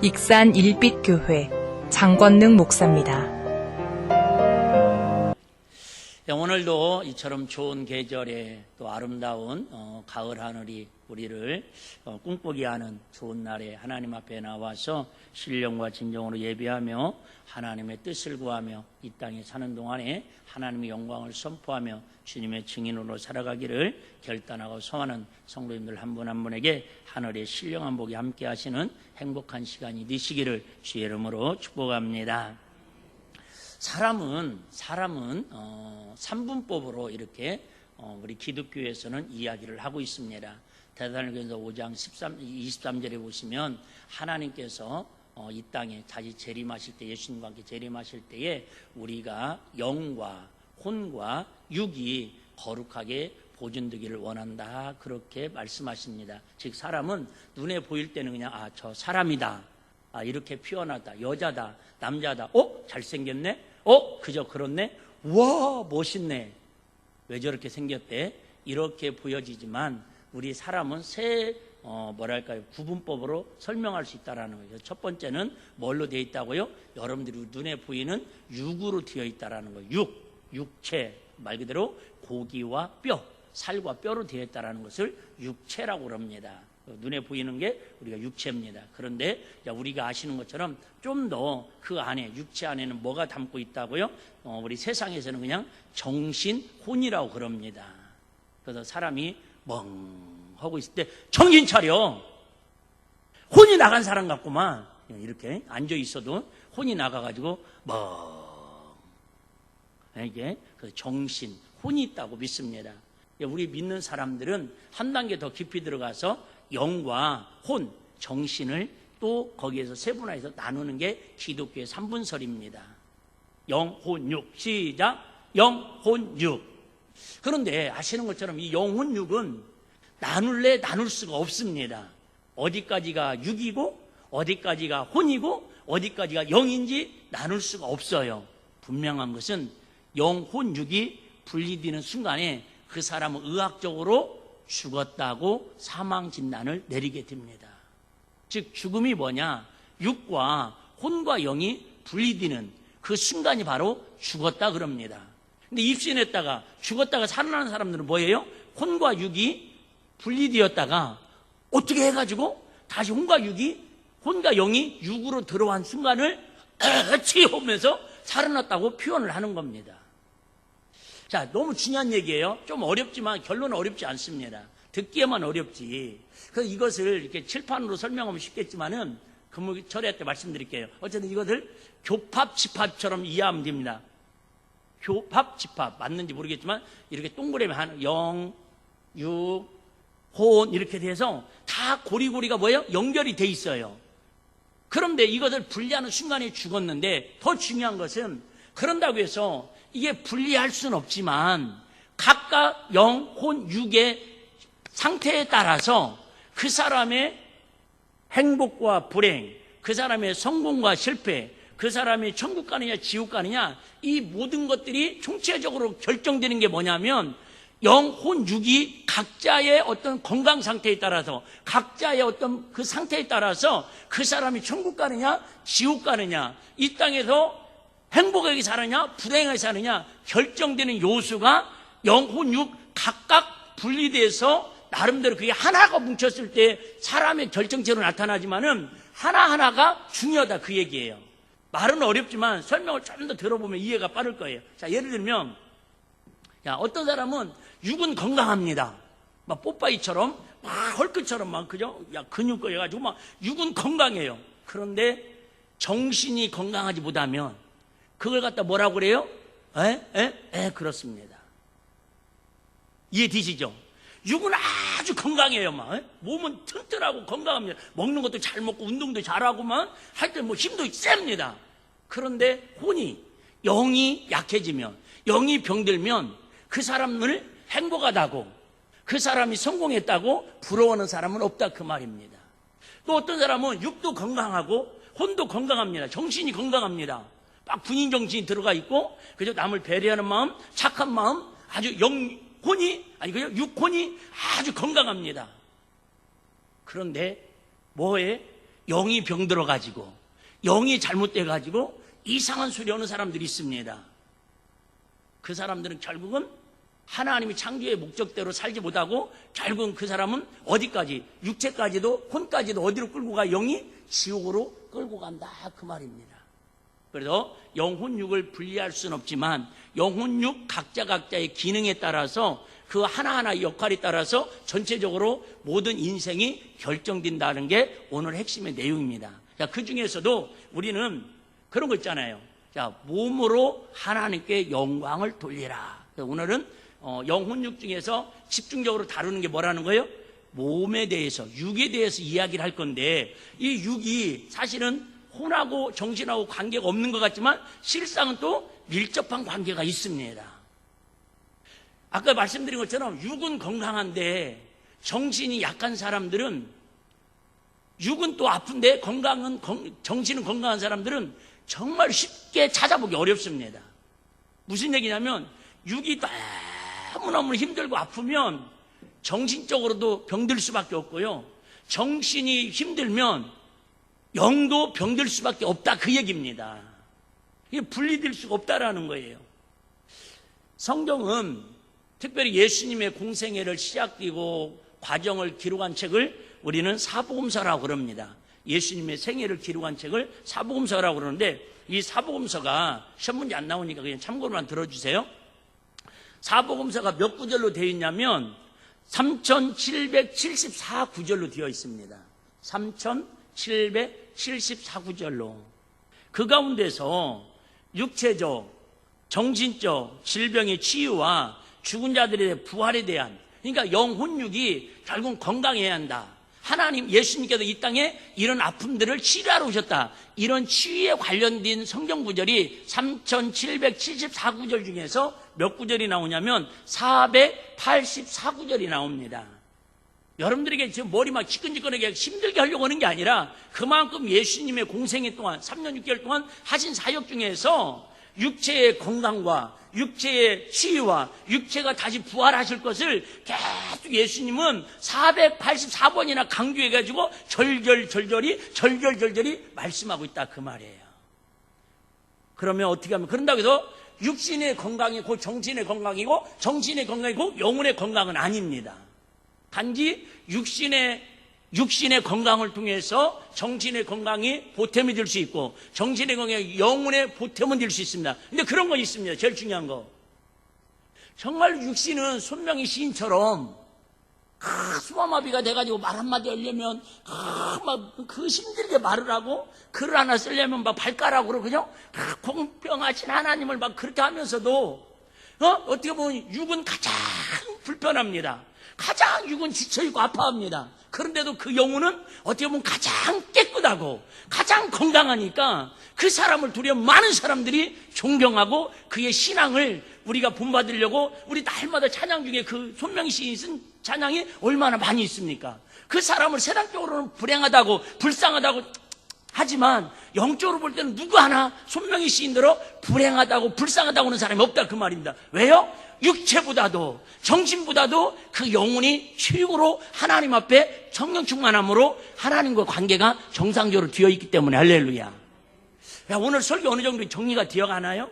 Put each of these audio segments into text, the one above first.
익산 일빛교회 장권능 목사입니다. 오늘도 이처럼 좋은 계절에 또 아름다운 가을 하늘이 우리를 꿈꾸게 하는 좋은 날에 하나님 앞에 나와서 신령과 진정으로 예배하며 하나님의 뜻을 구하며 이 땅에 사는 동안에 하나님의 영광을 선포하며 주님의 증인으로 살아가기를 결단하고 소원하는 성도님들 한 분 한 분에게 하늘의 신령한 복이 함께 하시는 행복한 시간이 되시기를 주의 이름으로 축복합니다. 사람은 3분법으로 이렇게 우리 기독교에서는 이야기를 하고 있습니다. 데살로니가서 5장 23절에 보시면 하나님께서 이 땅에 다시 재림하실 때, 예수님과 함께 재림하실 때에 우리가 영과 혼과 육이 거룩하게 보존되기를 원한다, 그렇게 말씀하십니다. 즉 사람은 눈에 보일 때는 그냥 저 사람이다, 이렇게 표현하다, 여자다, 남자다, 잘생겼네, 그저 그렇네, 우와 멋있네, 왜 저렇게 생겼대, 이렇게 보여지지만 우리 사람은 구분법으로 설명할 수 있다는 거예요. 첫 번째는 뭘로 되어 있다고요? 여러분들이 눈에 보이는 육으로 되어 있다는 거예요. 육체, 말 그대로 고기와 뼈, 살과 뼈로 되어 있다는 것을 육체라고 합니다. 눈에 보이는 게 우리가 육체입니다. 그런데 우리가 아시는 것처럼 좀 더 그 안에, 육체 안에는 뭐가 담고 있다고요? 우리 세상에서는 그냥 정신, 혼이라고 그럽니다. 그래서 사람이 멍하고 있을 때 정신 차려, 혼이 나간 사람 같구만, 이렇게 앉아 있어도 혼이 나가가지고 이게 그 정신, 혼이 있다고 믿습니다. 우리 믿는 사람들은 한 단계 더 깊이 들어가서 영과 혼, 정신을 또 거기에서 세분화해서 나누는 게 기독교의 3분설입니다. 영, 혼, 육. 시작. 영, 혼, 육. 그런데 아시는 것처럼 이 영, 혼, 육은 나눌 수가 없습니다. 어디까지가 육이고 어디까지가 혼이고 어디까지가 영인지 나눌 수가 없어요. 분명한 것은 영, 혼, 육이 분리되는 순간에 그 사람은 의학적으로 죽었다고 사망 진단을 내리게 됩니다. 즉 죽음이 뭐냐? 육과 혼과 영이 분리되는 그 순간이 바로 죽었다 그럽니다. 근데 입신했다가 죽었다가 살아나는 사람들은 뭐예요? 혼과 육이 분리되었다가 어떻게 해가지고 다시 혼과 영이 육으로 들어간 순간을 치우면서 살아났다고 표현을 하는 겁니다. 자, 너무 중요한 얘기예요. 좀 어렵지만 결론은 어렵지 않습니다. 듣기에만 어렵지. 그래서 이것을 이렇게 칠판으로 설명하면 쉽겠지만은 금요일철회 때 말씀드릴게요. 어쨌든 이것을 교팝집합처럼 이해하면 됩니다. 교팝집합 맞는지 모르겠지만 이렇게 동그라미 하는 영, 육, 혼 이렇게 돼서 다 고리고리가 뭐예요? 연결이 돼 있어요. 그런데 이것을 분리하는 순간에 죽었는데 더 중요한 것은 그런다고 해서 이게 분리할 수는 없지만 각각 영, 혼, 육의 상태에 따라서 그 사람의 행복과 불행, 그 사람의 성공과 실패, 그 사람이 천국 가느냐 지옥 가느냐, 이 모든 것들이 총체적으로 결정되는 게 뭐냐면 영, 혼, 육이 각자의 어떤 건강 상태에 따라서, 각자의 어떤 그 상태에 따라서 그 사람이 천국 가느냐 지옥 가느냐, 이 땅에서 행복하게 사느냐 불행하게 사느냐 결정되는 요소가 영, 혼, 육 각각 분리돼서 나름대로 그게 하나가 뭉쳤을 때 사람의 결정체로 나타나지만은 하나하나가 중요하다 그 얘기예요. 말은 어렵지만 설명을 좀 더 들어보면 이해가 빠를 거예요. 자, 예를 들면 어떤 사람은 육은 건강합니다. 막 뽀빠이처럼 막 헐크처럼 막 그죠? 근육 해가지고 막 육은 건강해요. 그런데 정신이 건강하지 못하면 그걸 갖다 뭐라고 그래요? 그렇습니다. 이해되시죠? 육은 아주 건강해요. 막 몸은 튼튼하고 건강합니다. 먹는 것도 잘 먹고 운동도 잘하고만 할 때 힘도 셉니다. 그런데 영이 약해지면, 영이 병들면 그 사람을 행복하다고, 그 사람이 성공했다고 부러워하는 사람은 없다 그 말입니다. 또 어떤 사람은 육도 건강하고 혼도 건강합니다. 정신이 건강합니다. 막 군인 정신이 들어가 있고 그저 남을 배려하는 마음, 착한 마음, 아주 육혼이 아주 건강합니다. 그런데 뭐에 영이 병들어가지고 영이 잘못돼가지고 이상한 소리 하는 사람들이 있습니다. 그 사람들은 결국은 하나님이 창조의 목적대로 살지 못하고 결국은 그 사람은 어디까지, 육체까지도 혼까지도 어디로 끌고 가? 영이 지옥으로 끌고 간다, 그 말입니다. 그래서 영혼육을 분리할 수는 없지만 영혼육 각자의 기능에 따라서 그 하나하나의 역할에 따라서 전체적으로 모든 인생이 결정된다는 게 오늘 핵심의 내용입니다. 자, 그 중에서도 우리는 그런 거 있잖아요. 자, 몸으로 하나님께 영광을 돌리라. 오늘은 영혼육 중에서 집중적으로 다루는 게 뭐라는 거예요? 몸에 대해서, 육에 대해서 이야기를 할 건데, 이 육이 사실은 혼하고 정신하고 관계가 없는 것 같지만 실상은 또 밀접한 관계가 있습니다. 아까 말씀드린 것처럼 육은 건강한데 정신이 약한 사람들은, 육은 또 아픈데 정신은 건강한 사람들은 정말 쉽게 찾아보기 어렵습니다. 무슨 얘기냐면 육이 너무너무 힘들고 아프면 정신적으로도 병들 수밖에 없고요, 정신이 힘들면 영도 병들 수밖에 없다, 그 얘기입니다. 이게 분리될 수가 없다라는 거예요. 성경은 특별히 예수님의 공생애를 시작되고 과정을 기록한 책을 우리는 사복음서라고 그럽니다. 예수님의 생애를 기록한 책을 사복음서라고 그러는데, 이 사복음서가 시험 문제 안 나오니까 그냥 참고로만 들어주세요. 사복음서가 몇 구절로 되어 있냐면 3774구절로 되어 있습니다. 3774구절로. 그 가운데서 육체적, 정신적 질병의 치유와 죽은 자들의 부활에 대한, 그러니까 영혼육이 결국 건강해야 한다. 하나님, 예수님께서 이 땅에 이런 아픔들을 치료하러 오셨다. 이런 치유에 관련된 성경 구절이 3774구절 중에서 몇 구절이 나오냐면 484구절이 나옵니다. 여러분들에게 지금 머리 막 지끈지끈하게 힘들게 하려고 하는 게 아니라 그만큼 예수님의 공생애 동안 3년 6개월 동안 하신 사역 중에서 육체의 건강과 육체의 치유와 육체가 다시 부활하실 것을 계속 예수님은 484번이나 강조해가지고 절절절절히 말씀하고 있다, 그 말이에요. 그러면 어떻게 하면, 그런다고 해서 육신의 건강이 곧 정신의 건강이고 정신의 건강이 곧 영혼의 건강은 아닙니다. 단지 육신의 건강을 통해서 정신의 건강이 보탬이 될 수 있고 정신의 건강이 영혼의 보탬은 될 수 있습니다. 근데 그런 건 있습니다. 제일 중요한 거, 정말 육신은 손명희 시인처럼 수화마비가 돼가지고 말 한마디 하려면 그 힘들게 말을 하고 글을 하나 쓰려면 막 발가락으로 그냥 공평하신 하나님을 막 그렇게 하면서도 어떻게 보면 육은 가장 불편합니다. 가장 육은 지쳐있고 아파합니다. 그런데도 그 영혼은 어떻게 보면 가장 깨끗하고 가장 건강하니까 그 사람을 두려 많은 사람들이 존경하고 그의 신앙을 우리가 본받으려고 우리 날마다 찬양 중에 그 손명희 시인이 쓴 찬양이 얼마나 많이 있습니까? 그 사람을 세상적으로는 불행하다고 불쌍하다고 하지만 영적으로 볼 때는 누구 하나 손명희 시인대로 불행하다고 불쌍하다고 하는 사람이 없다, 그 말입니다. 왜요? 육체보다도 정신보다도 그 영혼이 최고로 하나님 앞에 성령 충만함으로 하나님과 관계가 정상적으로 되어 있기 때문에. 할렐루야. 야, 오늘 설교 어느 정도 정리가 되어가나요?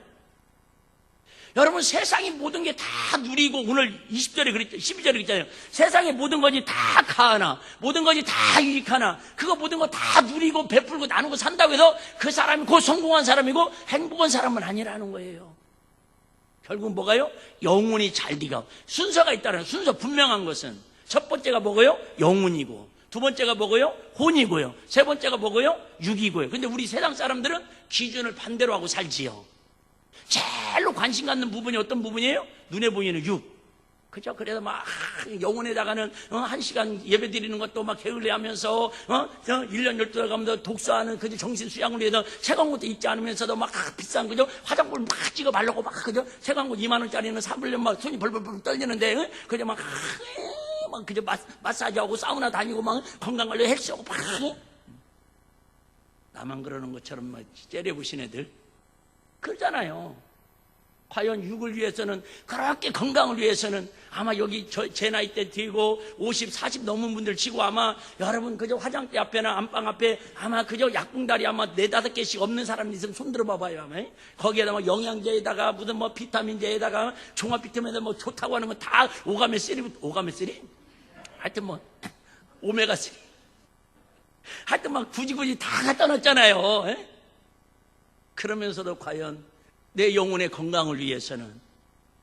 여러분, 세상의 모든 게 다 누리고, 오늘 20절에 그랬죠, 12절에 그랬잖아요. 세상의 모든 것이 다 가하나 모든 것이 다 유익하나 그거 모든 거 다 누리고 베풀고 나누고 산다고 해서 그 사람이 곧 성공한 사람이고 행복한 사람은 아니라는 거예요. 결국 뭐가요? 영혼이 잘 되고 순서가 있다는, 순서 분명한 것은 첫 번째가 뭐고요? 영혼이고, 두 번째가 뭐고요? 혼이고요, 세 번째가 뭐고요? 육이고요. 근데 우리 세상 사람들은 기준을 반대로 하고 살지요. 제일로 관심 갖는 부분이 어떤 부분이에요? 눈에 보이는 육. 그죠? 그래서 막 영혼에다가는 1시간 예배 드리는 것도 막 게을리 하면서 1년 12달 가면서 독서하는 그저 정신 수양을 위해서 책 한 것도 잊지 않으면서도 막 비싼 그죠? 화장품 막 찍어 바르고 막 그죠? 책 한 권 2만 원짜리는 사보려면 막 손이 벌벌벌 떨리는데 그저 막 그저 마사지하고 사우나 다니고 막 건강관리 헬스하고 막 나만 그러는 것처럼 막 째려보신 애들 그러잖아요. 과연 육을 위해서는, 그렇게 건강을 위해서는 아마 여기 제 나이 때 되고 50, 40 넘은 분들 치고 아마 여러분 그저 화장대 앞에나 안방 앞에 아마 그저 약봉다리 아마 4, 5개씩 없는 사람이 있으면 손 들어봐 봐요. 아마. 거기에다 뭐 영양제에다가 무슨 뭐 비타민제에다가 종합 비타민에다 뭐 좋다고 하는 거 다 오가메3? 하여튼 뭐 오메가3. 하여튼 막 굳이 다 갖다 놨잖아요. 에? 그러면서도 과연 내 영혼의 건강을 위해서는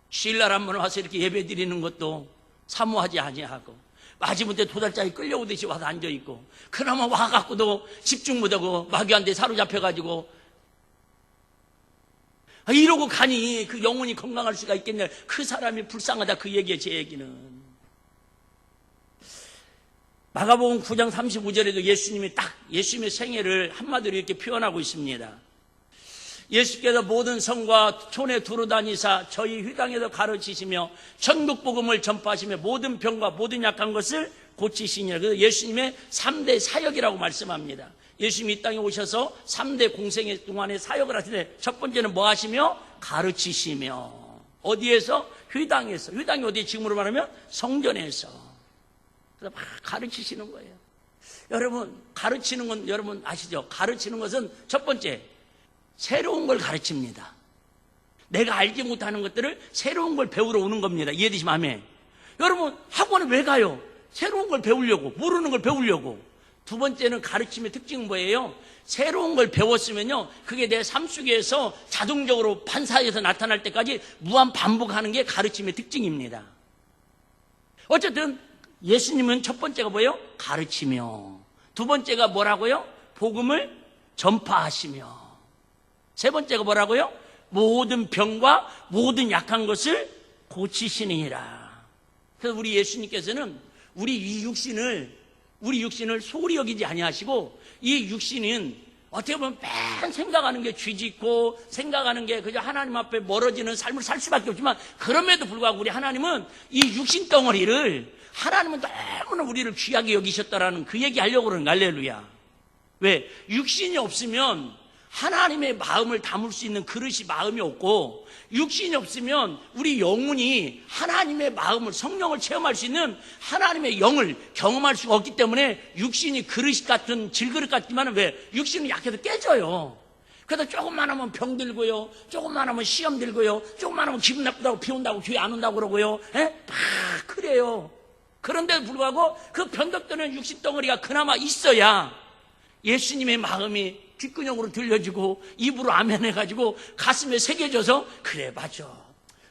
주일날 한번 와서 이렇게 예배 드리는 것도 사모하지 아니하고 마지못해 도달장에 끌려오듯이 와서 앉아있고 그나마 와갖고도 집중 못하고 마귀한테 사로잡혀가지고 이러고 가니 그 영혼이 건강할 수가 있겠냐. 그 사람이 불쌍하다, 그 얘기예요. 제 얘기는 마가복음 9장 35절에도 예수님이 딱 예수님의 생애를 한마디로 이렇게 표현하고 있습니다. 예수께서 모든 성과 촌에 두루다니사 저희 회당에서 가르치시며 천국 복음을 전파하시며 모든 병과 모든 약한 것을 고치시니라. 그래서 예수님의 3대 사역이라고 말씀합니다. 예수님이 이 땅에 오셔서 3대 공생의 동안에 사역을 하시는데 첫 번째는 뭐 하시며? 가르치시며. 어디에서? 회당에서. 회당이 어디에? 지금으로 말하면 성전에서. 그래서 막 가르치시는 거예요. 여러분, 가르치는 건 여러분 아시죠? 가르치는 것은 첫 번째, 새로운 걸 가르칩니다. 내가 알지 못하는 것들을 새로운 걸 배우러 오는 겁니다. 이해되시면 아멘. 여러분, 학원에 왜 가요? 새로운 걸 배우려고, 모르는 걸 배우려고. 두 번째는 가르침의 특징은 뭐예요? 새로운 걸 배웠으면요, 그게 내 삶 속에서 자동적으로 반사해서 나타날 때까지 무한 반복하는 게 가르침의 특징입니다. 어쨌든 예수님은 첫 번째가 뭐예요? 가르치며. 두 번째가 뭐라고요? 복음을 전파하시며. 세 번째가 뭐라고요? 모든 병과 모든 약한 것을 고치시느니라. 그래서 우리 예수님께서는 우리 육신을 소홀히 여기지 아니하시고, 이 육신은 어떻게 보면 맨 생각하는 게 쥐짓고 생각하는 게 그저 하나님 앞에 멀어지는 삶을 살 수밖에 없지만, 그럼에도 불구하고 우리 하나님은 이 육신 덩어리를, 하나님은 너무나 우리를 귀하게 여기셨다라는 그 얘기 하려고 그러는 거예요. 할렐루야. 왜? 육신이 없으면 하나님의 마음을 담을 수 있는 그릇이 마음이 없고, 육신이 없으면 우리 영혼이 하나님의 마음을, 성령을 체험할 수 있는 하나님의 영을 경험할 수가 없기 때문에 육신이 그릇 같은 질그릇 같지만, 왜? 육신은 약해서 깨져요. 그래서 조금만 하면 병 들고요, 조금만 하면 시험 들고요, 조금만 하면 기분 나쁘다고 비 온다고 교회 안 온다고 그러고요. 다 그래요. 그런데도 불구하고 그 변덕되는 육신 덩어리가 그나마 있어야 예수님의 마음이 귓근육으로 들려지고 입으로 아멘 해가지고 가슴에 새겨져서, 그래 맞아,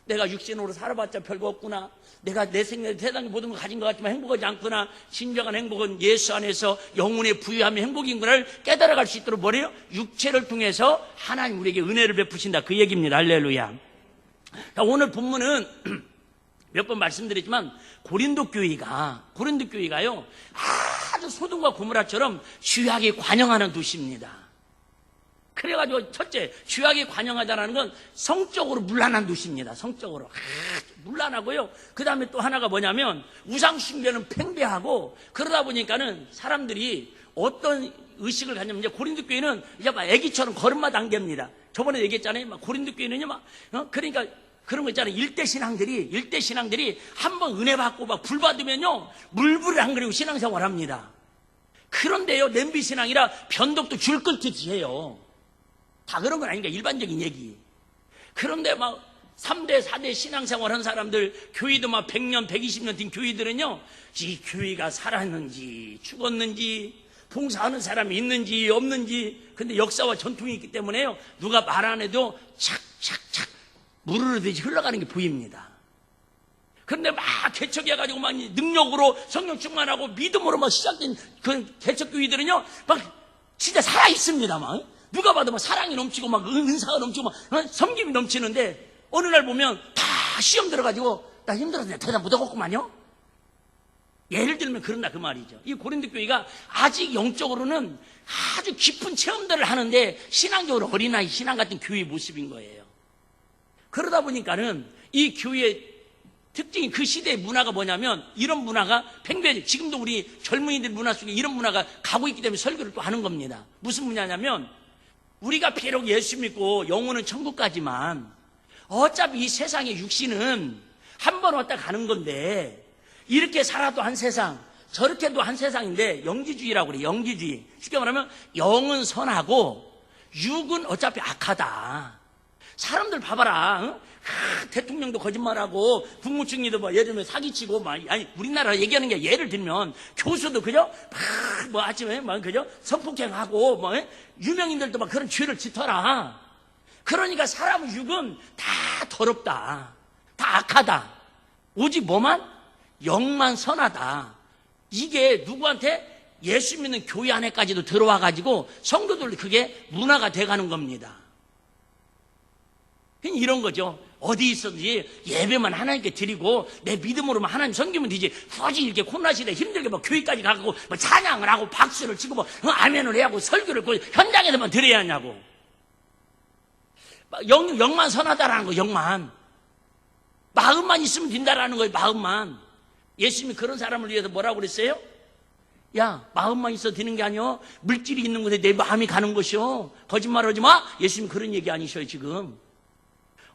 내가 육신으로 살아봤자 별거 없구나, 내가 내 생각에 세상에 모든 걸 가진 것 같지만 행복하지 않구나, 진정한 행복은 예수 안에서 영혼의 부유함이 행복인구나를 깨달아갈 수 있도록 뭐래요? 육체를 통해서 하나님 우리에게 은혜를 베푸신다, 그 얘기입니다. 할렐루야. 오늘 본문은 몇 번 말씀드렸지만 고린도 교회가요 아주 소돔과 고모라처럼 죄악에 관영하는 도시입니다. 그래가지고 첫째, 죄악에 관영하다라는 건 성적으로 문란한 도시입니다. 성적으로 문란하고요. 그 다음에 또 하나가 뭐냐면 우상 숭배는 팽배하고, 그러다 보니까는 사람들이 어떤 의식을 갖냐면, 이제 고린도 교회는 이제 막 애기처럼 걸음마 단계입니다. 저번에 얘기했잖아요. 막 고린도 교회는요, 그러니까 그런 거 있잖아요. 일대 신앙들이 한번 은혜 받고 막 불 받으면요, 물불을 안 그리고 신앙생활 합니다. 그런데요, 냄비 신앙이라 변덕도 줄 끓듯이 해요. 다 그런 건 아닌가, 일반적인 얘기. 그런데 막 3대, 4대 신앙생활 한 사람들, 교회도 막 100년, 120년 된 교회들은요, 이 교회가 살았는지, 죽었는지, 봉사하는 사람이 있는지, 없는지, 근데 역사와 전통이 있기 때문에요, 누가 말 안 해도 착착착 무르르듯이 흘러가는 게 보입니다. 그런데 막 개척해가지고 막 능력으로 성령 충만하고 믿음으로 막 시작된 그 개척교회들은요, 막 진짜 살아있습니다. 막 누가 봐도 막 사랑이 넘치고 막 은사가 넘치고 막 섬김이 넘치는데, 어느 날 보면 다 시험 들어가지고 나 힘들어서 내가 대답 못하겠구만요. 예를 들면 그런다 그 말이죠. 이 고린도 교회가 아직 영적으로는 아주 깊은 체험들을 하는데 신앙적으로 어린아이 신앙 같은 교회의 모습인 거예요. 그러다 보니까는 이 교회의 특징이, 그 시대의 문화가 뭐냐면 이런 문화가 팽배해. 지금도 우리 젊은이들 문화 속에 이런 문화가 가고 있기 때문에 설교를 또 하는 겁니다. 무슨 문화냐면, 우리가 비록 예수 믿고 영혼은 천국 가지만 어차피 이 세상의 육신은 한 번 왔다 가는 건데, 이렇게 살아도 한 세상, 저렇게도 한 세상인데, 영지주의라고 그래, 영지주의. 쉽게 말하면 영은 선하고 육은 어차피 악하다. 사람들 봐봐라. 응? 대통령도 거짓말하고 국무총리도 뭐 예를 들면 사기치고 막, 아니 우리나라 얘기하는 게 예를 들면 교수도 그죠? 뭐 아침에 막 그죠? 성폭행하고 뭐 유명인들도 막 그런 죄를 짓더라. 그러니까 사람 육은 다 더럽다. 다 악하다. 오직 뭐만? 영만 선하다. 이게 누구한테? 예수 믿는 교회 안에까지도 들어와가지고 성도들 그게 문화가 돼가는 겁니다. 이런 거죠. 어디 있었는지 예배만 하나님께 드리고 내 믿음으로만 하나님 섬기면 되지. 굳이 이렇게 코로나시대 힘들게 뭐 교회까지 가고 뭐 찬양을 하고 박수를 치고 뭐 아멘을 해야 하고 설교를 그 현장에서만 드려야 하냐고. 영만 선하다라는 거, 영만. 마음만 있으면 된다라는 거예요, 마음만. 예수님이 그런 사람을 위해서 뭐라고 그랬어요? 야, 마음만 있어 되는 게 아니요. 물질이 있는 곳에 내 마음이 가는 것이요. 거짓말하지 마. 예수님 그런 얘기 아니셔요, 지금.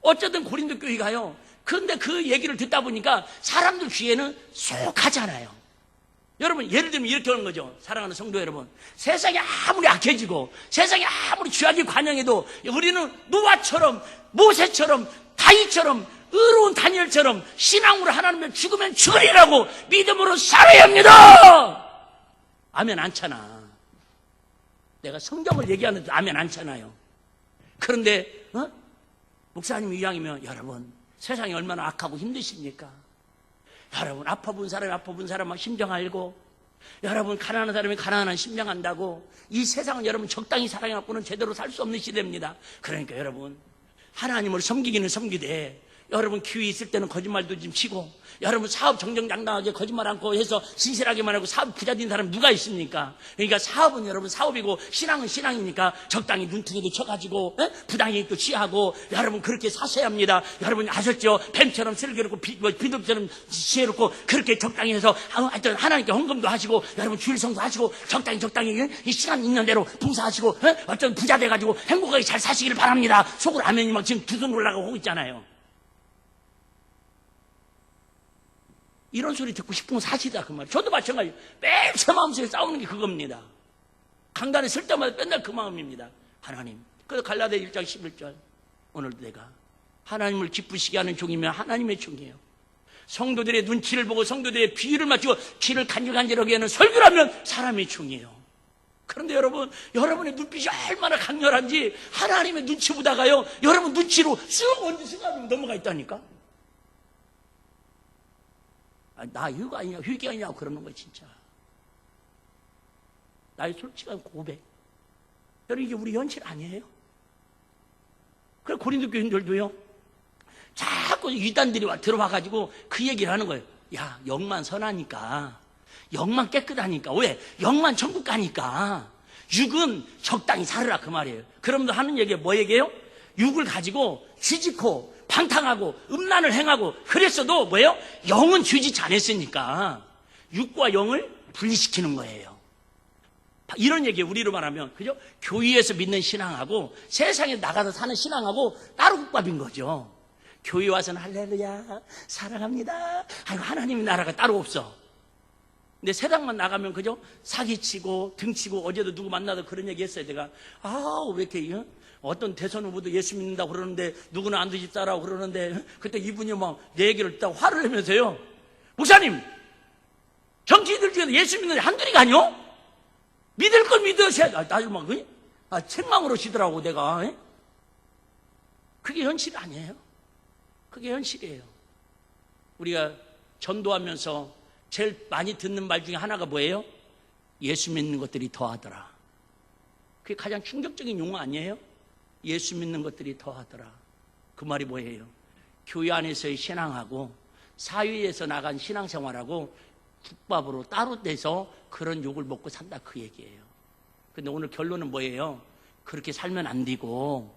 어쨌든 고린도 교회 가요. 그런데 그 얘기를 듣다 보니까 사람들 귀에는 속하잖아요. 여러분, 예를 들면 이렇게 하는 거죠. 사랑하는 성도 여러분. 세상이 아무리 악해지고 세상이 아무리 죄악이 관영해도 우리는 노아처럼 모세처럼 다윗처럼 의로운 다니엘처럼 신앙으로 하나님을 죽으면 죽으리라고 믿음으로 살아야 합니다. 아멘 않잖아. 내가 성경을 얘기하는데 아멘 않잖아요. 그런데 목사님 이왕이면 여러분 세상이 얼마나 악하고 힘드십니까? 여러분 아파 본 사람만 심정 알고, 여러분 가난한 사람이 가난한 심정 안다고. 이 세상은 여러분 적당히 사랑해갖고는 제대로 살 수 없는 시대입니다. 그러니까 여러분 하나님을 섬기기는 섬기되 여러분 기회 있을 때는 거짓말도 좀 치고, 여러분 사업 정정당당하게 거짓말 않고 해서 진실하게만 하고 사업 부자 된 사람 누가 있습니까? 그러니까 사업은 여러분 사업이고 신앙은 신앙이니까 적당히 눈탱이도 쳐가지고 부당이익도 취하고 여러분 그렇게 사셔야 합니다. 여러분 아셨죠? 뱀처럼 슬기롭고 비둘기처럼 지혜롭고 그렇게 적당히 해서 하여튼 하나님께 헌금도 하시고 여러분 주일 성수하시고 적당히 이 시간 있는 대로 봉사하시고 어떤 부자 돼가지고 행복하게 잘 사시기를 바랍니다. 속으로 아멘이 막 지금 두 손 올라가고 있잖아요. 이런 소리 듣고 싶으면 사시다 그 말이에요. 저도 마찬가지예요. 매일 제 마음속에 싸우는 게 그겁니다. 강단에 설 때마다 맨날 그 마음입니다. 하나님. 그래서 갈라디아 1장 11절 오늘도 내가 하나님을 기쁘시게 하는 종이면 하나님의 종이에요. 성도들의 눈치를 보고 성도들의 비위를 맞추고 귀를 간질간질하게 하는 설교를 하면 사람의 종이에요. 그런데 여러분의 눈빛이 얼마나 강렬한지 하나님의 눈치 보다가요, 여러분 눈치로 쓱 언제 순간 넘어가 있다니까. 나 이거 아니냐, 회개 아니냐고 그러는 거야, 진짜. 나의 솔직한 고백. 여러분, 이게 우리 현실 아니에요? 그래, 고린도 교인들도요, 자꾸 이단들이 들어와가지고 그 얘기를 하는 거예요. 야, 영만 선하니까, 영만 깨끗하니까, 왜? 영만 천국 가니까, 육은 적당히 살으라, 그 말이에요. 그러면서 하는 얘기가 뭐 얘기예요? 육을 가지고 쥐짓고, 방탕하고 음란을 행하고 그랬어도 뭐예요? 영은 죄짓지 않았으니까 육과 영을 분리시키는 거예요. 이런 얘기예요. 우리로 말하면 그죠? 교회에서 믿는 신앙하고 세상에 나가서 사는 신앙하고 따로 국밥인 거죠. 교회 와서는 할렐루야 사랑합니다. 아이고 하나님의 나라가 따로 없어. 근데 세상만 나가면 그죠? 사기치고 등치고, 어제도 누구 만나서 그런 얘기 했어요. 내가 왜 이렇게 어떤 대선 후보도 예수 믿는다고 그러는데 누구는 안 뒤집다라고 그러는데, 그때 이분이 막 내 얘기를 듣다가 화를 내면서요, 목사님 정치인들 중에서 예수 믿는 한둘이가 아니요? 믿을 걸 믿으셔야. 나를 막 책망으로 시더라고. 내가 그게 현실 아니에요. 그게 현실이에요. 우리가 전도하면서 제일 많이 듣는 말 중에 하나가 뭐예요? 예수 믿는 것들이 더하더라. 그게 가장 충격적인 용어 아니에요? 예수 믿는 것들이 더하더라. 그 말이 뭐예요? 교회 안에서의 신앙하고 사회에서 나간 신앙생활하고 국밥으로 따로 떼서 그런 욕을 먹고 산다, 그 얘기예요. 근데 오늘 결론은 뭐예요? 그렇게 살면 안 되고,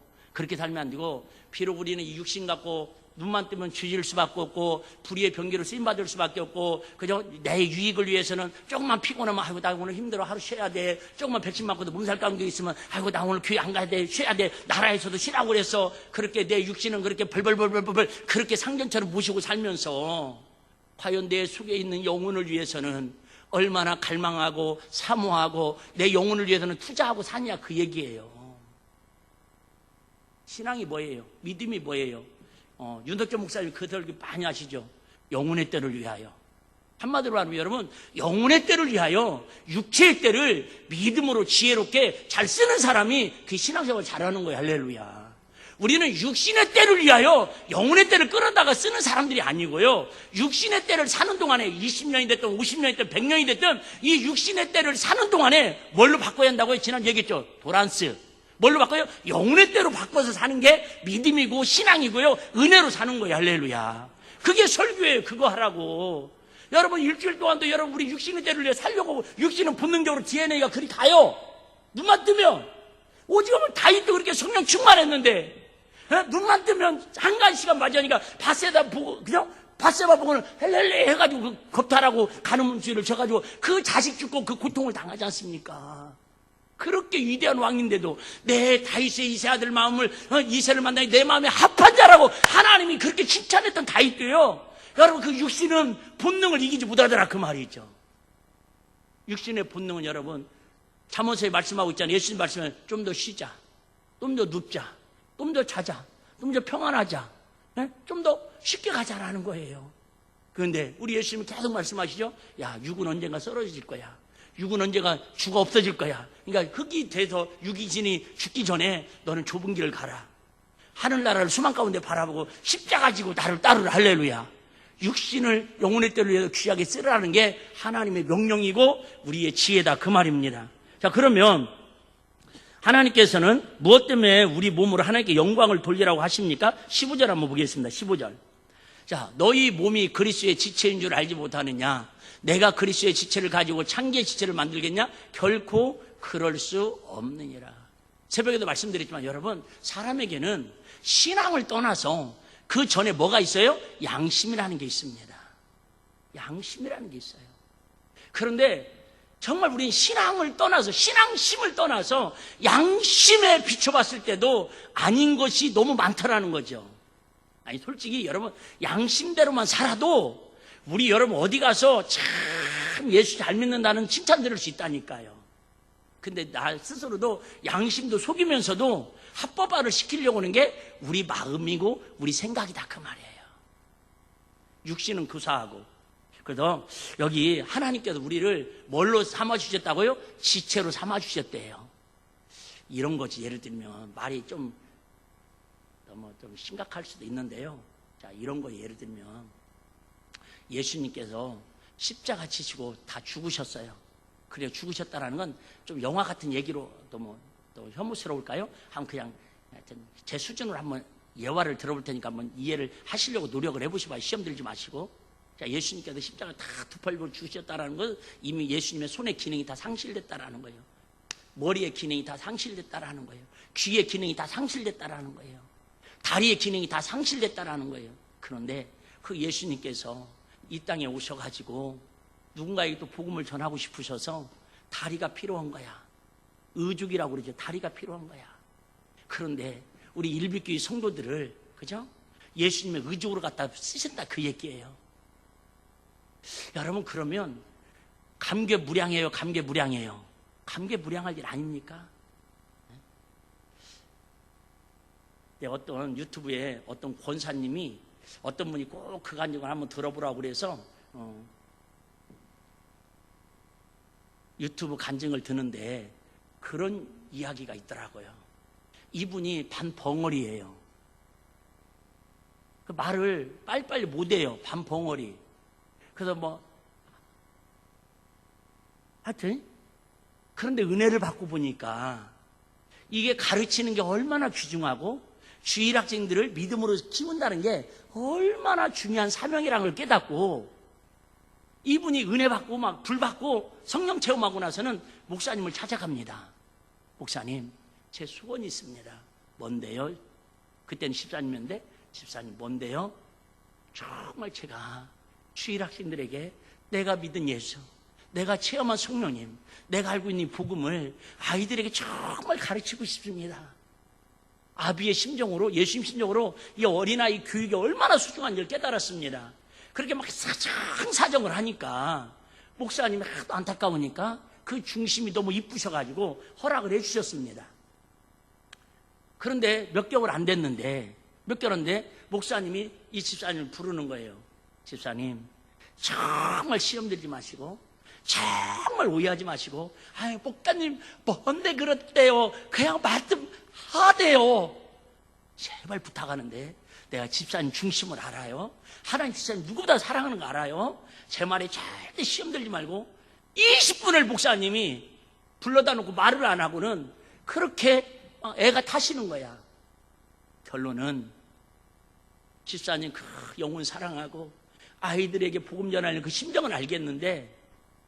비록 우리는 이 육신 갖고 눈만 뜨면 죄질 수밖에 없고 불의의 병기로 쓰임받을 수밖에 없고 그저 내 유익을 위해서는 조금만 피곤하면 아이고 나 오늘 힘들어 하루 쉬어야 돼. 조금만 백신 맞고도 몸살 감기 있으면 아이고 나 오늘 교회 안 가야 돼. 쉬어야 돼. 나라에서도 쉬라고 그랬어. 그렇게 내 육신은 그렇게 벌벌벌벌벌 그렇게 상전처럼 모시고 살면서 과연 내 속에 있는 영혼을 위해서는 얼마나 갈망하고 사모하고 내 영혼을 위해서는 투자하고 사냐 그 얘기예요. 신앙이 뭐예요? 믿음이 뭐예요? 윤덕철 목사님 그 설교 많이 하시죠? 영혼의 때를 위하여. 한마디로 하면 여러분, 영혼의 때를 위하여 육체의 때를 믿음으로 지혜롭게 잘 쓰는 사람이 그 신앙생활을 잘하는 거예요. 할렐루야. 우리는 육신의 때를 위하여 영혼의 때를 끌어다가 쓰는 사람들이 아니고요. 육신의 때를 사는 동안에 20년이 됐든 50년이 됐든 100년이 됐든 이 육신의 때를 사는 동안에 뭘로 바꿔야 한다고요? 지난 얘기했죠. 도란스. 뭘로 바꿔요? 영혼의 때로 바꿔서 사는 게 믿음이고 신앙이고요. 은혜로 사는 거예요. 할렐루야. 그게 설교예요. 그거 하라고. 여러분 일주일 동안도 여러분 우리 육신의 때를 위해 살려고 육신은 본능적으로 DNA가 그리 가요. 눈만 뜨면. 오직하면 다윗도 그렇게 성령 충만했는데 눈만 뜨면 한가한 시간 맞으니까 바세바 보고 그냥 바세바 보고는 헬렐레 해가지고 그 겁탈하고 간음죄를 져가지고 그 자식 죽고 그 고통을 당하지 않습니까? 그렇게 위대한 왕인데도 내 다윗의 이세 아들 마음을 이세를 만나니 내 마음에 합한 자라고 하나님이 그렇게 칭찬했던 다윗도요. 여러분 그 육신은 본능을 이기지 못하더라 그 말이죠. 육신의 본능은 여러분 잠언서에 말씀하고 있잖아요. 예수님 말씀에 좀 더 쉬자, 좀 더 눕자, 좀 더 자자, 좀 더 평안하자, 좀 더 쉽게 가자라는 거예요. 그런데 우리 예수님은 계속 말씀하시죠. 야, 육은 언젠가 쓰러질 거야. 육은 언젠가 죽어 없어질 거야. 그러니까 흙이 돼서 육이진이 죽기 전에 너는 좁은 길을 가라. 하늘나라를 수만 가운데 바라보고 십자가 지고 나를 따르라. 할렐루야. 육신을 영혼의 때를 위해서 귀하게 쓰라는 게 하나님의 명령이고 우리의 지혜다 그 말입니다. 자, 그러면 하나님께서는 무엇 때문에 우리 몸으로 하나님께 영광을 돌리라고 하십니까? 15절 한번 보겠습니다. 15절. 자, 너희 몸이 그리스도의 지체인 줄 알지 못하느냐? 내가 그리스도의 지체를 가지고 창기의 지체를 만들겠냐? 결코 그럴 수 없느니라. 새벽에도 말씀드렸지만 여러분, 사람에게는 신앙을 떠나서 그 전에 뭐가 있어요? 양심이라는 게 있습니다. 양심이라는 게 있어요. 그런데 정말 우리는 신앙을 떠나서 신앙심을 떠나서 양심에 비춰봤을 때도 아닌 것이 너무 많더라는 거죠. 아니 솔직히 여러분 양심대로만 살아도 우리 여러분 어디 가서 참 예수 잘 믿는다는 칭찬 들을 수 있다니까요. 근데 나 스스로도 양심도 속이면서도 합법화를 시키려고 하는 게 우리 마음이고 우리 생각이다 그 말이에요. 육신은 구사하고. 그래서 여기 하나님께서 우리를 뭘로 삼아주셨다고요? 지체로 삼아주셨대요. 이런 거지. 예를 들면 말이 좀 너무 좀 심각할 수도 있는데요. 자, 이런 거 예를 들면 예수님께서 십자가 지시고 다 죽으셨어요. 그래 죽으셨다라는 건 좀 영화 같은 얘기로 또 혐오스러울까요? 한번 그냥 제 수준으로 한번 예화를 들어볼 테니까 한번 이해를 하시려고 노력을 해보시고 시험 들지 마시고. 자, 예수님께서 십자가 다 두 팔로 죽으셨다라는 건 이미 예수님의 손의 기능이 다 상실됐다라는 거예요. 머리의 기능이 다 상실됐다라는 거예요. 귀의 기능이 다 상실됐다라는 거예요. 다리의 기능이 다 상실됐다라는 거예요. 그런데 그 예수님께서 이 땅에 오셔가지고 누군가에게 또 복음을 전하고 싶으셔서 다리가 필요한 거야. 의죽이라고 그러죠. 다리가 필요한 거야. 그런데 우리 일비교회 성도들을 그죠? 예수님의 의죽으로 갖다 쓰신다 그 얘기예요. 여러분 그러면 감개무량해요, 감개무량해요. 감개무량할 일 아닙니까? 네, 어떤 유튜브에 어떤 권사님이 어떤 분이 꼭 그 간증을 한번 들어보라고 그래서 유튜브 간증을 듣는데 그런 이야기가 있더라고요. 이분이 반벙어리예요. 그 말을 빨리빨리 못해요. 반벙어리. 그래서 하여튼 그런데 은혜를 받고 보니까 이게 가르치는 게 얼마나 귀중하고 주일 학생들을 믿음으로 키운다는 게 얼마나 중요한 사명이라는 걸 깨닫고 이분이 은혜 받고 막 불 받고 성령 체험하고 나서는 목사님을 찾아갑니다. 목사님, 제 소원이 있습니다. 뭔데요? 그때는 집사님인데 집사님 뭔데요? 정말 제가 주일 학생들에게 내가 믿은 예수, 내가 체험한 성령님, 내가 알고 있는 이 복음을 아이들에게 정말 가르치고 싶습니다. 아비의 심정으로, 예수님 심정으로 이 어린아이 교육이 얼마나 소중한지를 깨달았습니다. 그렇게 막 사정을 하니까 목사님이 하도 안타까우니까 그 중심이 너무 이쁘셔가지고 허락을 해주셨습니다. 그런데 몇 개월 안 됐는데, 목사님이 이 집사님을 부르는 거예요. 집사님, 정말 시험 들지 마시고, 정말 오해하지 마시고, 아유, 목사님, 뭔데 그렇대요. 그냥 말씀하대요. 제발 부탁하는데, 내가 집사님 중심을 알아요. 하나님 집사님 누구보다 사랑하는 거 알아요. 제 말에 절대 시험 들지 말고, 20분을 목사님이 불러다 놓고 말을 안 하고는 그렇게 애가 타시는 거야. 결론은 집사님 그 영혼 사랑하고 아이들에게 복음 전하는 그 심정은 알겠는데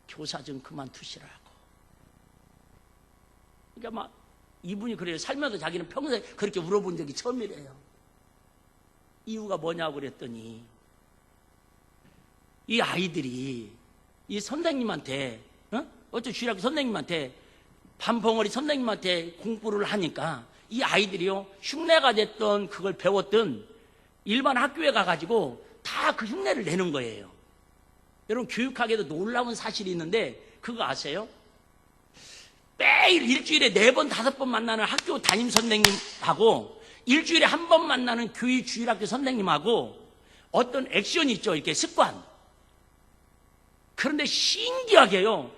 교사 좀 그만두시라고. 그러니까 막 이분이 그래요. 살면서 자기는 평생 그렇게 울어본 적이 처음이래요. 이유가 뭐냐고 그랬더니 이 아이들이 이 선생님한테 어째 주일학교 선생님한테 반벙어리 선생님한테 공부를 하니까 이 아이들이요 흉내가 됐던 그걸 배웠던 일반 학교에 가가지고 다 그 흉내를 내는 거예요. 여러분 교육학에도 놀라운 사실이 있는데 그거 아세요? 매일 일주일에 4번 5번 만나는 학교 담임 선생님하고 일주일에 1번 만나는 교회 주일학교 선생님하고 어떤 액션이 있죠. 이렇게 습관. 그런데 신기하게요.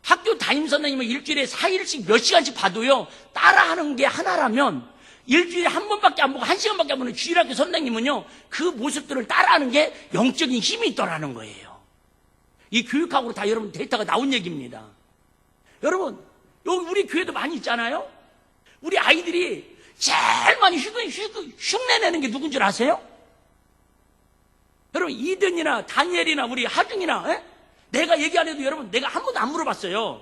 학교 담임 선생님은 일주일에 4일씩 몇 시간씩 봐도요. 따라하는 게 하나라면 일주일에 1번밖에 안 보고 1시간밖에 안 보는 주일학교 선생님은요. 그 모습들을 따라하는 게 영적인 힘이 있더라는 거예요. 이 교육학으로 다 여러분 데이터가 나온 얘기입니다. 여러분 여기 우리 교회도 많이 있잖아요. 우리 아이들이 제일 많이 흉내내는 게 누군 줄 아세요? 여러분 이든이나 다니엘이나 우리 하중이나 에? 내가 얘기 안 해도 여러분 내가 한 번도 안 물어봤어요.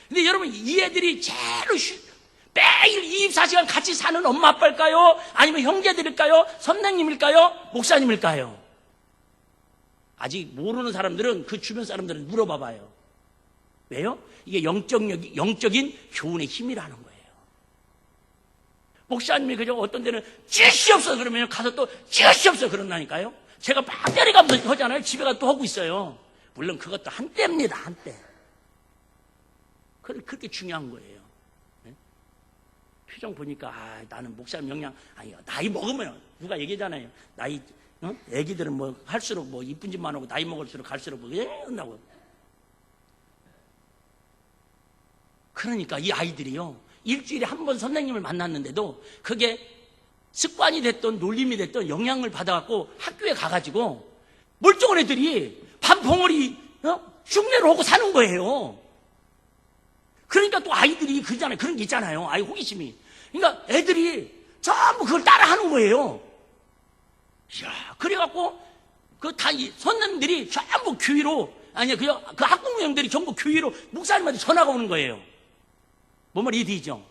근데 여러분 이 애들이 제일 매일 24시간 같이 사는 엄마 아빠일까요? 아니면 형제들일까요? 선생님일까요? 목사님일까요? 아직 모르는 사람들은 그 주변 사람들은 물어봐봐요. 왜요? 이게 영적인 교훈의 힘이라는 거예요. 목사님이 그저 어떤 데는 찌시 없어 그러면 가서 또 찌시 없어 그런다니까요. 제가 막 때려가면서 하잖아요. 집에 가서 또 하고 있어요. 물론 그것도 한때입니다. 한때. 그렇게 중요한 거예요. 네? 표정 보니까 나는 목사님 영향 아니 나이 먹으면 누가 얘기하잖아요. 나이 애기들은 뭐 할수록 뭐 이쁜 짓만 하고 나이 먹을수록 갈수록 뭐 한다고. 그러니까 이 아이들이요 일주일에 1번 선생님을 만났는데도 그게 습관이 됐던 놀림이 됐던 영향을 받아갖고 학교에 가가지고 멀쩡한 애들이 반벙어리 흉내를 하고 사는 거예요. 그러니까 또 아이들이 그러잖아요. 그런 게 있잖아요. 아이 호기심이. 그러니까 애들이 전부 그걸 따라하는 거예요. 이야, 그래갖고 그 다 선생님들이 전부 교회로 아니 그 학부모님들이 전부 교회로 목사님한테 전화가 오는 거예요. 뭔 말이 되죠?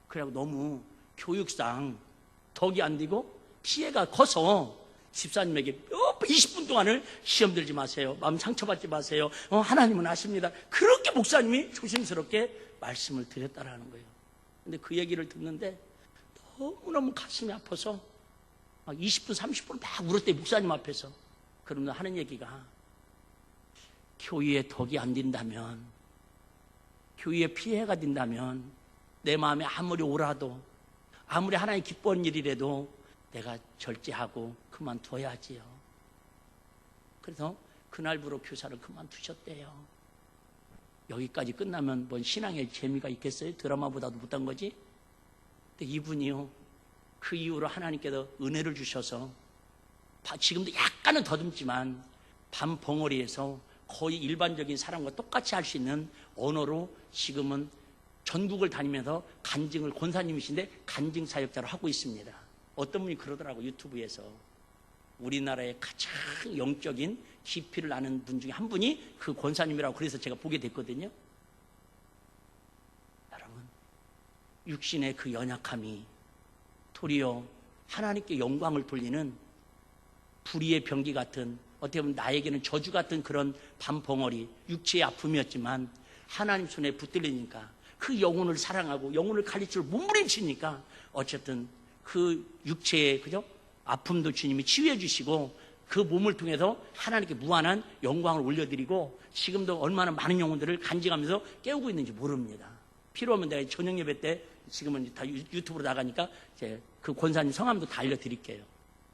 그래갖고 너무 교육상 덕이 안 되고 피해가 커서 집사님에게 20분 동안을 시험 들지 마세요. 마음 상처받지 마세요. 하나님은 아십니다. 그렇게 목사님이 조심스럽게 말씀을 드렸다라는 거예요. 근데 그 얘기를 듣는데 너무너무 가슴이 아파서 막 20분, 30분 막 울었대, 목사님 앞에서. 그러면 하는 얘기가 교회에 덕이 안 된다면, 교회에 피해가 된다면 내 마음에 아무리 오라도 아무리 하나님 기뻐하는 일이라도 내가 절제하고 그만둬야지요. 그래서 그날부로 교사를 그만두셨대요. 여기까지 끝나면 뭔 신앙의 재미가 있겠어요? 드라마보다도 못한 거지? 근데 이분이요 그 이후로 하나님께서 은혜를 주셔서 지금도 약간은 더듬지만 밤벙어리에서 거의 일반적인 사람과 똑같이 할 수 있는 언어로 지금은 전국을 다니면서 간증을 권사님이신데 간증 사역자로 하고 있습니다. 어떤 분이 그러더라고 유튜브에서 우리나라의 가장 영적인 깊이를 아는 분 중에 한 분이 그 권사님이라고 그래서 제가 보게 됐거든요. 여러분 육신의 그 연약함이 도리어 하나님께 영광을 돌리는 불의의 병기 같은, 어떻게 보면 나에게는 저주 같은 그런 밤벙어리, 육체의 아픔이었지만 하나님 손에 붙들리니까, 그 영혼을 사랑하고 영혼을 가르칠 몸부림치니까 어쨌든 그 육체의 아픔도 주님이 치유해 주시고, 그 몸을 통해서 하나님께 무한한 영광을 올려드리고, 지금도 얼마나 많은 영혼들을 간직하면서 깨우고 있는지 모릅니다. 필요하면 내가 저녁 예배 때, 지금은 다 유튜브로 나가니까 이제 그 권사님 성함도 다 알려드릴게요.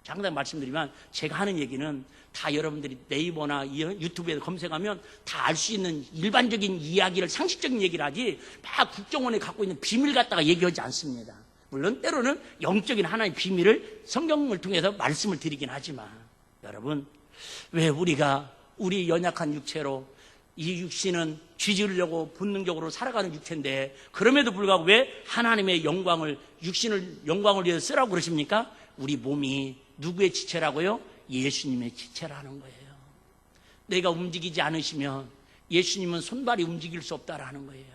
항상 말씀드리면, 제가 하는 얘기는 다 여러분들이 네이버나 유튜브에 검색하면 다 알 수 있는 일반적인 이야기를, 상식적인 얘기를 하지, 막 국정원에 갖고 있는 비밀 갖다가 얘기하지 않습니다. 물론 때로는 영적인 하나의 비밀을 성경을 통해서 말씀을 드리긴 하지만, 여러분, 왜 우리가 우리 연약한 육체로, 이 육신은 쥐지으려고 본능적으로 살아가는 육체인데, 그럼에도 불구하고 왜 하나님의 영광을, 육신을 영광을 위해서 쓰라고 그러십니까? 우리 몸이 누구의 지체라고요? 예수님의 지체라는 거예요. 내가 움직이지 않으시면 예수님은 손발이 움직일 수 없다라는 거예요.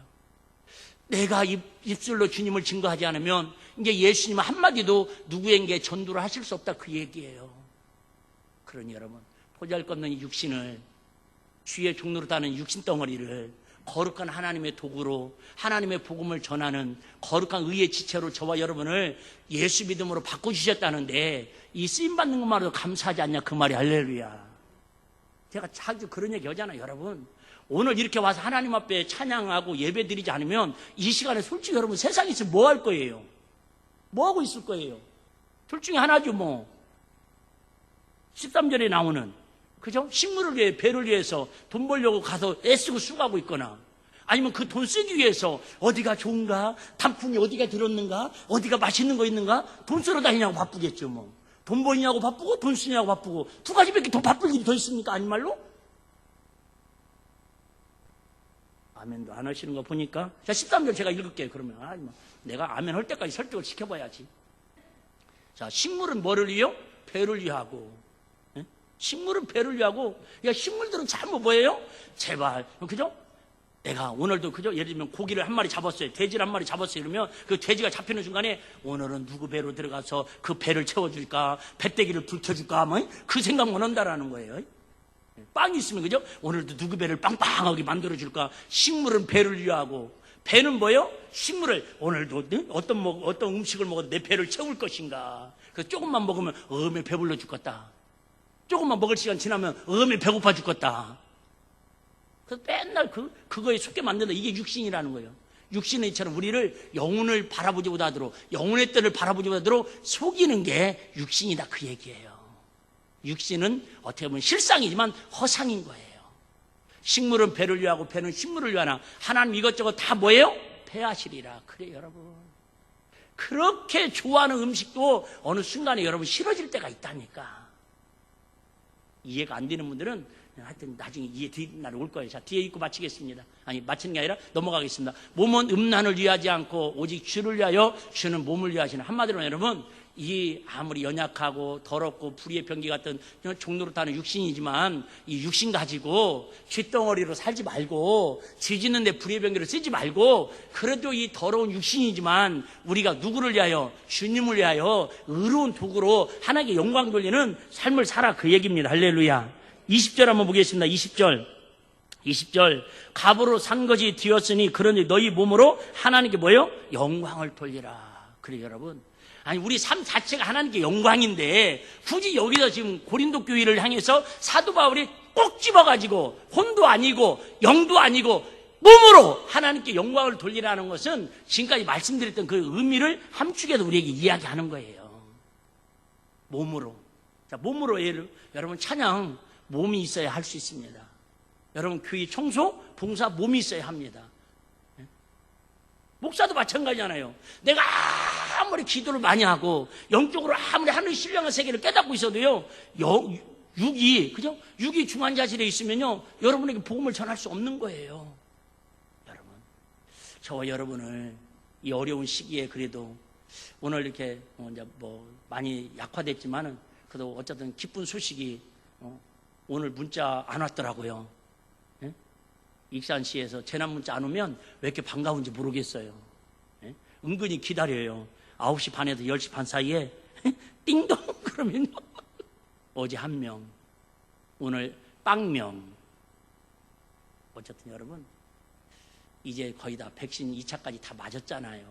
내가 입술로 주님을 증거하지 않으면 이제 예수님 한마디도 누구에게 전도를 하실 수 없다, 그 얘기예요. 그러니 여러분, 보잘것없는 이 육신을, 주의 종로로 따는 육신 덩어리를 거룩한 하나님의 도구로, 하나님의 복음을 전하는 거룩한 의의 지체로 저와 여러분을 예수 믿음으로 바꿔주셨다는데, 이 쓰임받는 것만으로도 감사하지 않냐, 그 말이. 할렐루야. 제가 자주 그런 얘기 하잖아요. 여러분, 오늘 이렇게 와서 하나님 앞에 찬양하고 예배 드리지 않으면 이 시간에 솔직히 여러분 세상에 있으면 뭐 할 거예요? 뭐 하고 있을 거예요? 둘 중에 하나죠. 뭐 13절에 나오는, 그죠? 식물을 위해, 배를 위해서 돈 벌려고 가서 애쓰고 수고하고 있거나, 아니면 그 돈 쓰기 위해서 어디가 좋은가, 단풍이 어디가 들었는가, 어디가 맛있는 거 있는가, 돈 쓰러 다니냐고 바쁘겠죠. 뭐 돈 버느냐고 바쁘고 돈 쓰냐고 바쁘고, 두 가지밖에 더 바쁠 일이 더 있습니까? 아닌 말로? 아멘도 안 하시는 거 보니까, 자 13절 제가 읽을게요. 그러면 내가 아멘 할 때까지 설득을 시켜봐야지. 자, 식물은 뭐를 위해요? 배를 위하고. 식물은 배를 위하고. 야, 식물들은 전부 뭐예요? 제발, 그죠? 내가 오늘도, 그죠? 예를 들면 고기를 한 마리 잡았어요. 돼지를 한 마리 잡았어요. 이러면 그 돼지가 잡히는 순간에 오늘은 누구 배로 들어가서 그 배를 채워줄까, 배때기를 불켜줄까, 뭐 그 생각만 한다라는 거예요. 빵이 있으면, 그죠? 오늘도 누구 배를 빵빵하게 만들어줄까. 식물은 배를 위하고. 배는 뭐예요? 식물을, 오늘도 어떤 음식을 먹어도 내 배를 채울 것인가. 그래서 조금만 먹으면 어메 배불러 죽겠다. 조금만 먹을 시간 지나면 어메 배고파 죽겠다. 그래서 맨날 그거에 속게 만든다. 이게 육신이라는 거예요. 육신의 이처럼 우리를 영혼을 바라보지 못하도록, 영혼의 뜻을 바라보지 못하도록 속이는 게 육신이다, 그 얘기예요. 육신은 어떻게 보면 실상이지만 허상인 거예요. 식물은 배를 위하고 배는 식물을 위하나 하나님 이것저것 다 뭐예요? 배하시리라. 그래 여러분, 그렇게 좋아하는 음식도 어느 순간에 여러분 싫어질 때가 있다니까. 이해가 안 되는 분들은 하여튼 나중에 이해되는 날이 올 거예요. 자, 뒤에 읽고 마치겠습니다. 아니, 마치는 게 아니라 넘어가겠습니다. 몸은 음란을 위하지 않고 오직 주를 위하여, 주는 몸을 위하시는. 한마디로 여러분, 이 아무리 연약하고 더럽고 불의의 병기 같은 종로로 타는 육신이지만, 이 육신 가지고 쥐덩어리로 살지 말고, 지지는 데 불의의 병기를 쓰지 말고, 그래도 이 더러운 육신이지만 우리가 누구를 위하여? 주님을 위하여 의로운 도구로 하나님께 영광 돌리는 삶을 살아, 그 얘기입니다. 할렐루야. 20절 한번 보겠습니다. 20절. 갑으로 산 것이 되었으니 그러니 너희 몸으로 하나님께 뭐예요? 영광을 돌리라. 그래 여러분, 아니 우리 삶 자체가 하나님께 영광인데, 굳이 여기서 지금 고린도 교회를 향해서 사도 바울이 꼭 집어가지고 혼도 아니고 영도 아니고 몸으로 하나님께 영광을 돌리라는 것은 지금까지 말씀드렸던 그 의미를 함축해서 우리에게 이야기하는 거예요. 몸으로. 자, 몸으로 여러분 찬양 몸이 있어야 할 수 있습니다. 여러분 교회 청소, 봉사 몸이 있어야 합니다. 목사도 마찬가지잖아요. 내가 아무리 기도를 많이 하고 영적으로 아무리 하늘 신령한 세계를 깨닫고 있어도요, 그죠? 육이 중환자실에 있으면요, 여러분에게 복음을 전할 수 없는 거예요. 여러분, 저와 여러분을 이 어려운 시기에 그래도 오늘 이렇게 이제 많이 약화됐지만은 그래도 어쨌든 기쁜 소식이 오늘 문자 안 왔더라고요. 예? 익산시에서 재난 문자 안 오면 왜 이렇게 반가운지 모르겠어요. 예? 은근히 기다려요. 9시 반에서 10시 반 사이에 띵동 그러면요. 어제 1명, 오늘 빵명. 어쨌든 여러분, 이제 거의 다 백신 2차까지 다 맞았잖아요.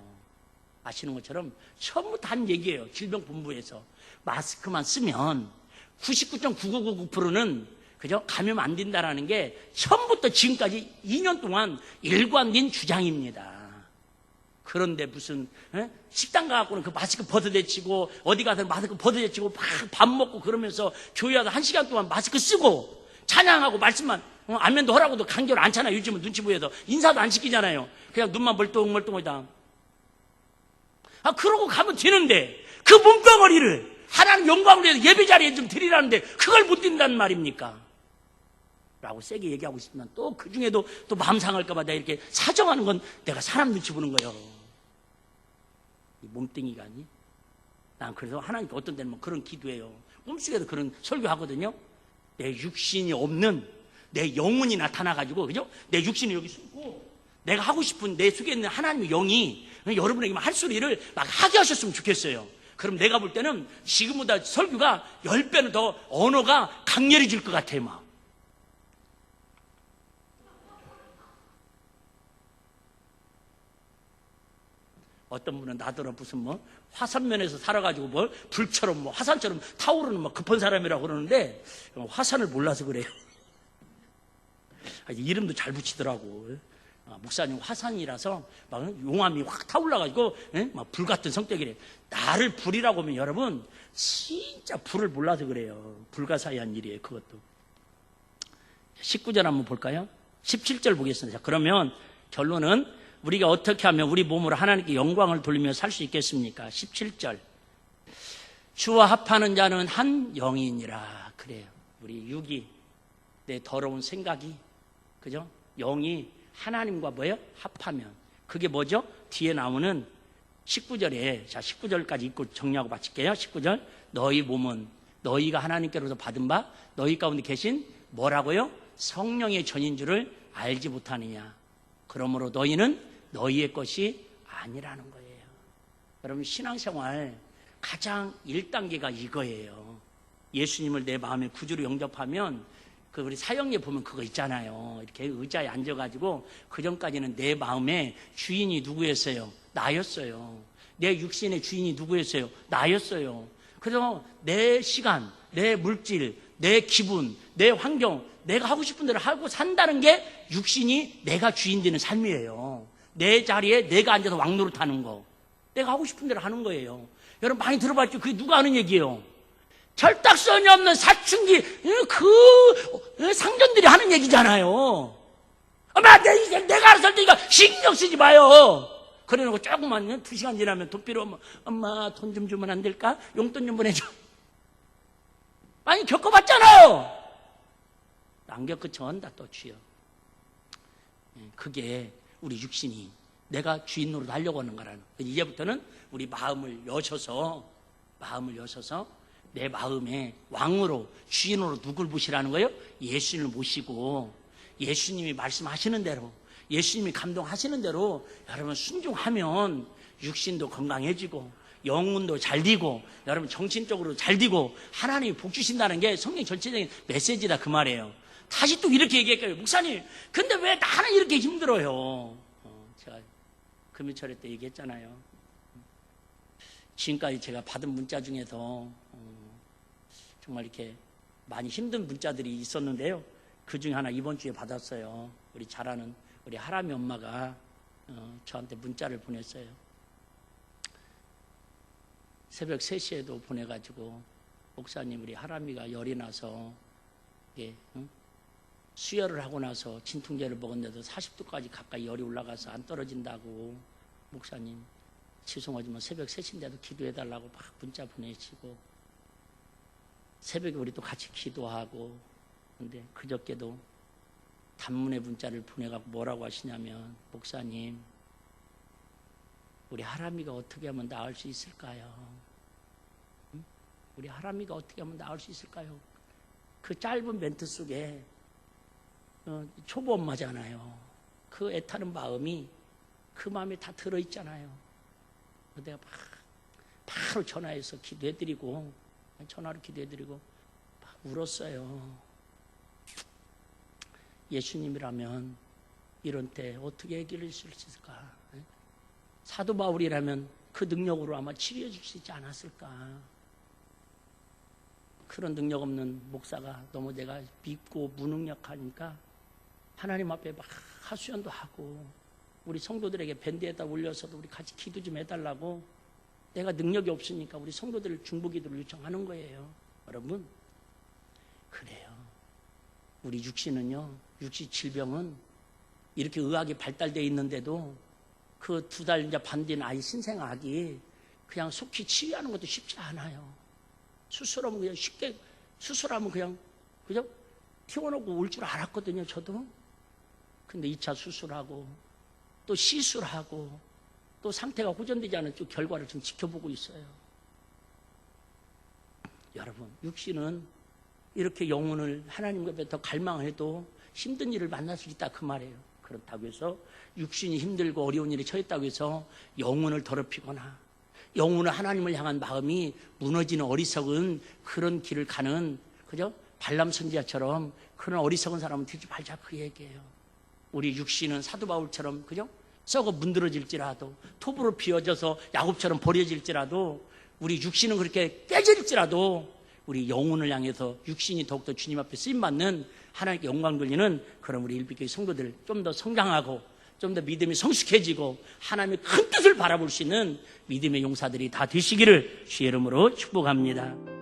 아시는 것처럼 처음부터 한 얘기예요. 질병본부에서. 마스크만 쓰면 99.9999%는 그죠? 감염 안 된다라는 게 처음부터 지금까지 2년 동안 일관된 주장입니다. 그런데 무슨 식당 가갖고는 그 마스크 벗어대치고 어디 가서 마스크 벗어대치고 막 밥 먹고 그러면서 교회 와서 1시간 동안 마스크 쓰고 찬양하고 말씀만 안면도 허라고도 간결 않잖아요. 요즘은 눈치 보여서 인사도 안 시키잖아요. 그냥 눈만 멀뚱멀뚱하다. 그러고 가면 되는데 그 몸뚱어리를 하나님 영광을 위해서 예배 자리에 좀 드리라는데 그걸 못 드린다는 말입니까? 라고 세게 얘기하고 있으면 또 그 중에도 또 마음 상할까봐 내가 이렇게 사정하는 건 내가 사람 눈치 보는 거예요. 이 몸뚱이가 아니? 난 그래서 하나님께 어떤 데는 뭐 그런 기도해요. 꿈속에도 그런 설교하거든요. 내 육신이 없는 내 영혼이 나타나가지고, 그죠? 내 육신이 여기 숨고 내가 하고 싶은 내 속에 있는 하나님의 영이 여러분에게 할 소리를 막 하게 하셨으면 좋겠어요. 그럼 내가 볼 때는 지금보다 설교가 10배는 더 언어가 강렬해질 것 같아요, 막. 어떤 분은 나더러 무슨 뭐 화산면에서 살아가지고 뭘 불처럼 뭐 화산처럼 타오르는 뭐 급한 사람이라고 그러는데 화산을 몰라서 그래요. 이름도 잘 붙이더라고. 목사님 화산이라서 막 용암이 확 타올라가지고 막 불 같은 성격이래. 나를 불이라고 하면 여러분 진짜 불을 몰라서 그래요. 불가사의한 일이에요. 그것도. 19절 한번 볼까요? 17절 보겠습니다. 자, 그러면 결론은 우리가 어떻게 하면 우리 몸으로 하나님께 영광을 돌리며 살 수 있겠습니까? 17절. 주와 합하는 자는 한 영이니라. 그래요. 우리 육이, 내 더러운 생각이, 그죠? 영이 하나님과 뭐예요? 합하면. 그게 뭐죠? 뒤에 나오는 19절에, 자, 19절까지 읽고 정리하고 마칠게요. 19절. 너희 몸은 너희가 하나님께로서 받은 바 너희 가운데 계신 뭐라고요? 성령의 전인 줄을 알지 못하느냐. 그러므로 너희는 너희의 것이 아니라는 거예요. 여러분, 신앙생활 가장 1단계가 이거예요. 예수님을 내 마음의 구주로 영접하면 그 우리 사형에 보면 그거 있잖아요. 이렇게 의자에 앉아가지고 그 전까지는 내 마음의 주인이 누구였어요? 나였어요. 내 육신의 주인이 누구였어요? 나였어요. 그래서 내 시간, 내 물질, 내 기분, 내 환경, 내가 하고 싶은 대로 하고 산다는 게 육신이 내가 주인 되는 삶이에요. 내 자리에 내가 앉아서 왕노릇하는 거. 내가 하고 싶은 대로 하는 거예요. 여러분 많이 들어봤죠? 그게 누가 하는 얘기예요? 철딱선이 없는 사춘기 그 상전들이 하는 얘기잖아요. 엄마 내 인생 내가 알아서 할 테니까 신경 쓰지 마요. 그래놓고 조금만 2시간 지나면 돈 필요하면 엄마 돈 좀 주면 안 될까? 용돈 좀 보내줘. 많이 겪어봤잖아요. 안 겪으면 다 또 주여. 그게 우리 육신이 내가 주인으로 하려고 하는 거라는. 이제부터는 우리 마음을 여셔서 내 마음에 왕으로 주인으로 누굴 모시라는 거예요? 예수님을 모시고 예수님이 말씀하시는 대로 예수님이 감동하시는 대로 여러분 순종하면 육신도 건강해지고 영혼도 잘 되고 여러분 정신적으로 잘 되고 하나님이 복 주신다는 게 성경 전체적인 메시지다 그 말이에요. 다시 또 이렇게 얘기할까요? 목사님 근데 왜 나는 이렇게 힘들어요? 제가 금요철에 때 얘기했잖아요. 지금까지 제가 받은 문자 중에서 정말 이렇게 많이 힘든 문자들이 있었는데요. 그 중에 하나 이번 주에 받았어요. 우리 잘 아는 우리 하람이 엄마가 저한테 문자를 보냈어요. 새벽 3시에도 보내가지고 목사님 우리 하람이가 열이 나서 수혈을 하고 나서 진통제를 먹었는데도 40도까지 가까이 열이 올라가서 안 떨어진다고 목사님 죄송하지만 새벽 3시인데도 기도해달라고 막 문자 보내시고 새벽에 우리 또 같이 기도하고 근데 그저께도 단문의 문자를 보내갖고 뭐라고 하시냐면 목사님 우리 하람이가 어떻게 하면 나을 수 있을까요? 우리 하람이가 어떻게 하면 나을 수 있을까요? 그 짧은 멘트 속에 초보 엄마잖아요. 그 애타는 마음이 그 마음에 다 들어있잖아요. 내가 막 바로 전화로 기도해드리고 막 울었어요. 예수님이라면 이런 때 어떻게 해결할 수 있을까? 사도 바울이라면 그 능력으로 아마 치료해 줄 수 있지 않았을까? 그런 능력 없는 목사가 너무 내가 믿고 무능력하니까 하나님 앞에 막 하수연도 하고 우리 성도들에게 밴드에다 올려서도 우리 같이 기도 좀 해달라고 내가 능력이 없으니까 우리 성도들을 중보기도를 요청하는 거예요. 여러분, 그래요. 우리 육신은요, 육신 질병은 이렇게 의학이 발달되어 있는데도 그 2달 이제 반 된 아이 신생아기 그냥 속히 치유하는 것도 쉽지 않아요. 수술하면 그냥 쉽게 수술하면 그냥 그죠? 튀어나오고 올 줄 알았거든요, 저도. 근데 2차 수술하고 또 시술하고 또 상태가 호전되지 않은 쪽 결과를 좀 지켜보고 있어요. 여러분, 육신은 이렇게 영혼을 하나님 앞에 더 갈망해도 힘든 일을 만날 수 있다 그 말이에요. 그렇다고 해서 육신이 힘들고 어려운 일에 처했다고 해서 영혼을 더럽히거나 영혼을 하나님을 향한 마음이 무너지는 어리석은 그런 길을 가는 그죠? 발람 선지자처럼 그런 어리석은 사람은 되지 말자 그 얘기예요. 우리 육신은 사도 바울처럼 그죠? 썩어 문드러질지라도 톱으로 비워져서 야곱처럼 버려질지라도 우리 육신은 그렇게 깨질지라도 우리 영혼을 향해서 육신이 더욱더 주님 앞에 쓰임받는 하나님께 영광 돌리는 그런 우리 일빛교회 성도들 좀 더 성장하고 좀 더 믿음이 성숙해지고 하나님의 큰 뜻을 바라볼 수 있는 믿음의 용사들이 다 되시기를 주의 이름으로 축복합니다.